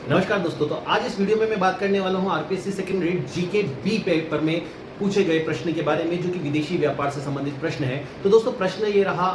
नमस्कार दोस्तों। तो आज इस वीडियो में मैं बात करने वाला हूं RPSC second grade GK B paper में पूछे गए प्रश्न के बारे में, जो कि विदेशी व्यापार से संबंधित प्रश्न है। तो दोस्तों प्रश्न ये रहा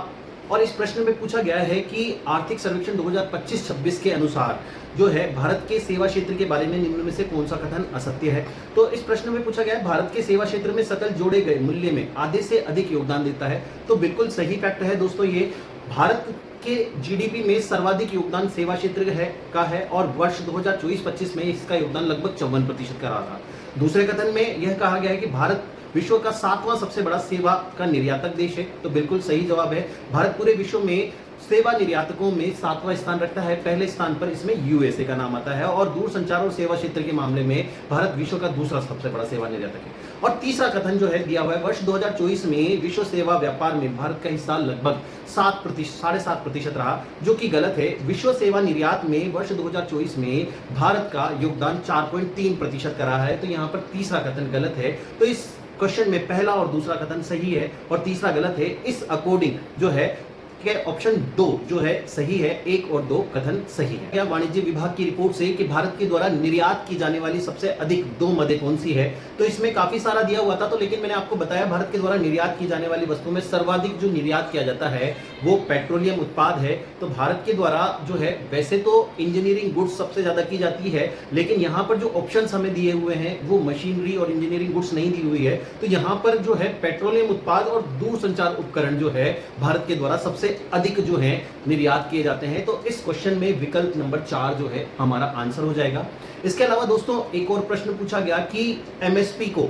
और इस प्रश्न में पूछा गया है कि आर्थिक सर्वेक्षण 2025-26 के अनुसार जो है भारत के सेवा क्षेत्र के बारे में निम्न में से कौन सा कथन असत्य है। तो इस प्रश्न में पूछा गया है भारत के सेवा क्षेत्र में सकल जोड़े गए मूल्य में आधे से अधिक योगदान देता है। तो बिल्कुल सही फैक्ट है दोस्तों। ये भारत के जीडीपी में सर्वाधिक योगदान सेवा क्षेत्र का है और वर्ष 2024-25 में इसका योगदान लगभग 54% का रहा था। दूसरे कथन में यह कहा गया है कि भारत विश्व का 7वां सबसे बड़ा सेवा का निर्यातक देश है। तो बिल्कुल सही जवाब है। भारत पूरे विश्व में सेवा निर्यातकों में 7वां स्थान रखता है। पहले स्थान पर इसमें यूएसए का नाम आता है और दूरसंचार और सेवा क्षेत्र के मामले में भारत विश्व का दूसरा सबसे बड़ा सेवा निर्यातक है। और तीसरा कथन जो है दिया हुआ है, वर्ष 2024 में विश्व सेवा व्यापार में भारत का हिस्सा लगभग 7.5% रहा, जो कि गलत है। विश्व सेवा निर्यात में वर्ष 2024 में भारत का योगदान 4.3% का रहा है। तो यहाँ पर तीसरा कथन गलत है। तो इस क्वेश्चन में पहला और दूसरा कथन सही है और तीसरा गलत है। इस अकॉर्डिंग जो है कि ऑप्शन 2 जो है सही है, 1 और 2 कथन सही है। या वाणिज्य विभाग की रिपोर्ट से कि भारत के द्वारा निर्यात की जाने वाली सबसे अधिक 2 मदें कौन सी है। तो इसमें काफी सारा दिया हुआ था, तो लेकिन मैंने आपको बताया भारत के द्वारा निर्यात की जाने वाली वस्तुओं में सर्वाधिक जो निर्यात किया जाता है वो पेट्रोलियम उत्पाद है। तो भारत के द्वारा जो है वैसे तो इंजीनियरिंग गुड्स सबसे ज्यादा की जाती है, लेकिन यहाँ पर जो ऑप्शन हमें दिए हुए हैं वो मशीनरी और इंजीनियरिंग गुड्स नहीं दी हुई है। तो यहाँ पर जो है पेट्रोलियम उत्पाद और दूरसंचार उपकरण जो है भारत के द्वारा सबसे अधिक जो है निर्यात किए जाते हैं। तो इस क्वेश्चन में विकल्प नंबर 4 जो है हमारा आंसर हो जाएगा। इसके अलावा दोस्तों एक और प्रश्न पूछा गया कि एमएसपी को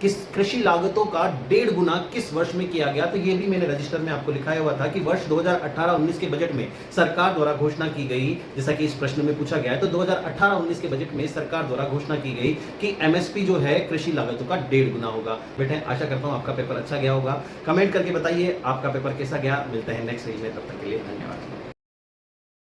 किस कृषि लागतों का 1.5 गुना किस वर्ष में किया गया। तो ये भी मैंने रजिस्टर में आपको लिखाया हुआ था कि वर्ष 2018-19 के बजट में सरकार द्वारा घोषणा की गई, जैसा कि इस प्रश्न में पूछा गया है। तो 2018-19 के बजट में सरकार द्वारा घोषणा की गई कि एमएसपी जो है कृषि लागतों का 1.5 गुना होगा। बेटे आशा करता हूं आपका पेपर अच्छा गया होगा। कमेंट करके बताइए आपका पेपर कैसा गया। मिलते हैं नेक्स्ट रील में, तब तक के लिए धन्यवाद।